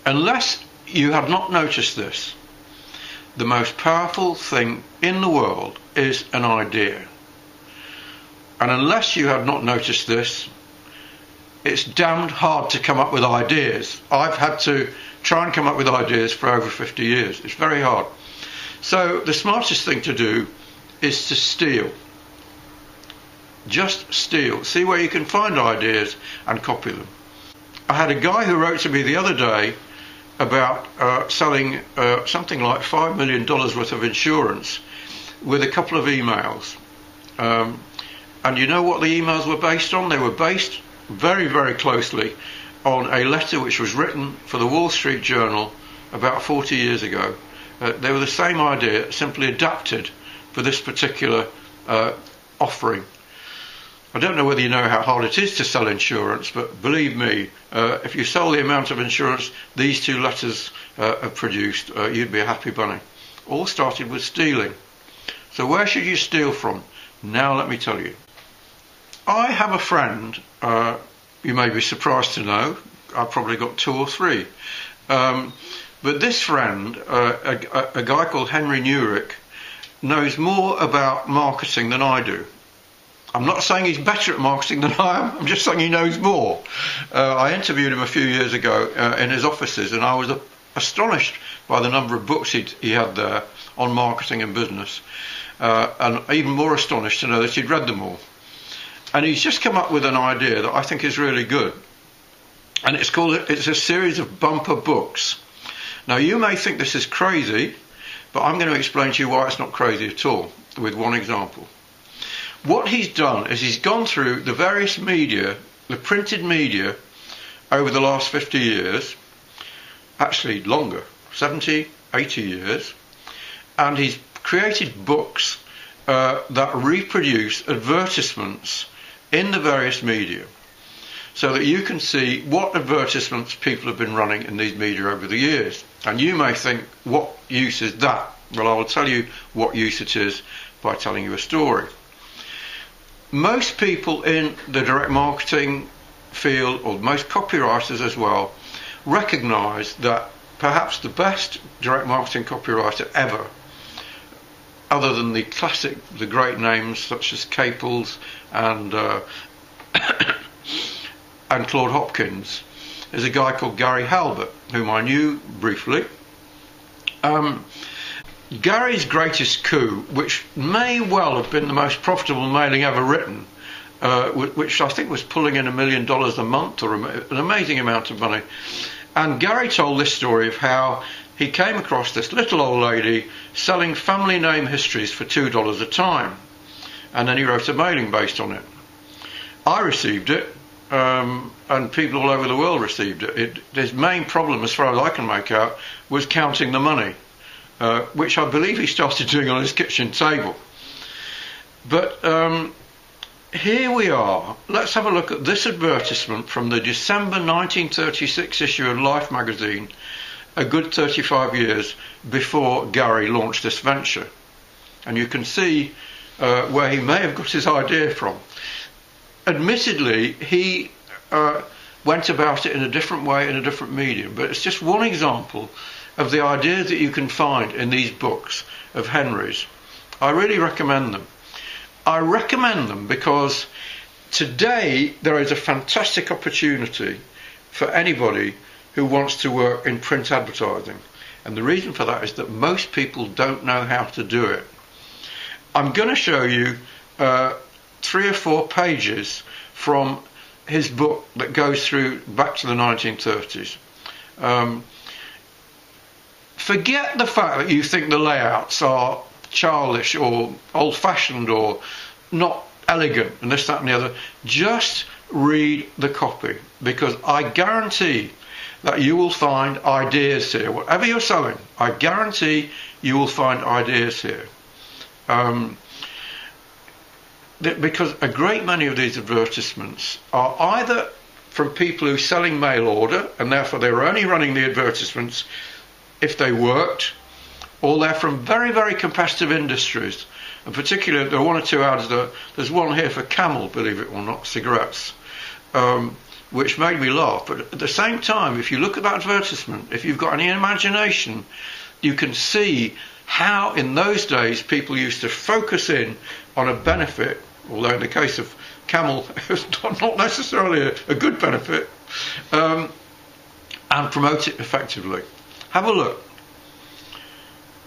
Unless you have not noticed this, the most powerful thing in the world is an idea. And unless you have not noticed this, it's damned hard to come up with ideas. I've had to try and come up with ideas for over 50 years. It's very hard. So the smartest thing to do is to steal. Just steal. See where you can find ideas and copy them. I had a guy who wrote to me the other day about selling something like $5 million worth of insurance with a couple of emails. And you know what the emails were based on? They were based very, very closely on a letter which was written for the Wall Street Journal about 40 years ago. They were the same idea, simply adapted for this particular offering. I don't know whether you know how hard it is to sell insurance, but believe me, if you sell the amount of insurance these two letters have produced, you'd be a happy bunny. All started with stealing. So where should you steal from? Now let me tell you. I have a friend, you may be surprised to know, I've probably got 2 or 3. But this friend, a guy called Henry Newrick, knows more about marketing than I do. I'm not saying he's better at marketing than I am, I'm just saying he knows more. I interviewed him a few years ago in his offices, and I was astonished by the number of books he had there on marketing and business, and even more astonished to know that he'd read them all. And he's just come up with an idea that I think is really good, and it's a series of bumper books. Now you may think this is crazy, but I'm going to explain to you why it's not crazy at all with one example. What he's done is he's gone through the various media, the printed media, over the last 50 years, actually longer, 70, 80 years, and he's created books that reproduce advertisements in the various media, so that you can see what advertisements people have been running in these media over the years. And you may think, what use is that? Well, I will tell you what use it is by telling you a story. Most people in the direct marketing field, or most copywriters as well, recognise that perhaps the best direct marketing copywriter ever, other than the classic, the great names such as Caples and and Claude Hopkins, is a guy called Gary Halbert, whom I knew briefly. Gary's greatest coup, which may well have been the most profitable mailing ever written, which I think was pulling in $1 million a month, or an amazing amount of money. And Gary told this story of how he came across this little old lady selling family name histories for $2 a time, and then he wrote a mailing based on it. I received it, and people all over the world received it. His main problem, as far as I can make out, was counting the money, which I believe he started doing on his kitchen table. But here we are. Let's have a look at this advertisement from the December 1936 issue of Life magazine, a good 35 years before Gary launched this venture. And you can see where he may have got his idea from. Admittedly, he went about it in a different way, in a different medium, but it's just one example of the ideas that you can find in these books of Henry's. I really recommend them. I recommend them because today there is a fantastic opportunity for anybody who wants to work in print advertising, and the reason for that is that most people don't know how to do it. I'm going to show you 3 or 4 pages from his book that goes through back to the 1930s. Forget the fact that you think the layouts are childish or old-fashioned or not elegant and this, that and the other. Just read the copy, because I guarantee that you will find ideas here. Whatever you're selling, I guarantee you will find ideas here. Because a great many of these advertisements are either from people who are selling mail order, and therefore they're only running the advertisements if they worked, or they're from very, very competitive industries. In particular, there are 1 or 2 ads. There's one here for Camel, believe it or not, cigarettes. which made me laugh. But at the same time, if you look at that advertisement, if you've got any imagination, you can see how in those days people used to focus in on a benefit, although in the case of camel it's not necessarily a good benefit, and promote it effectively. Have a look.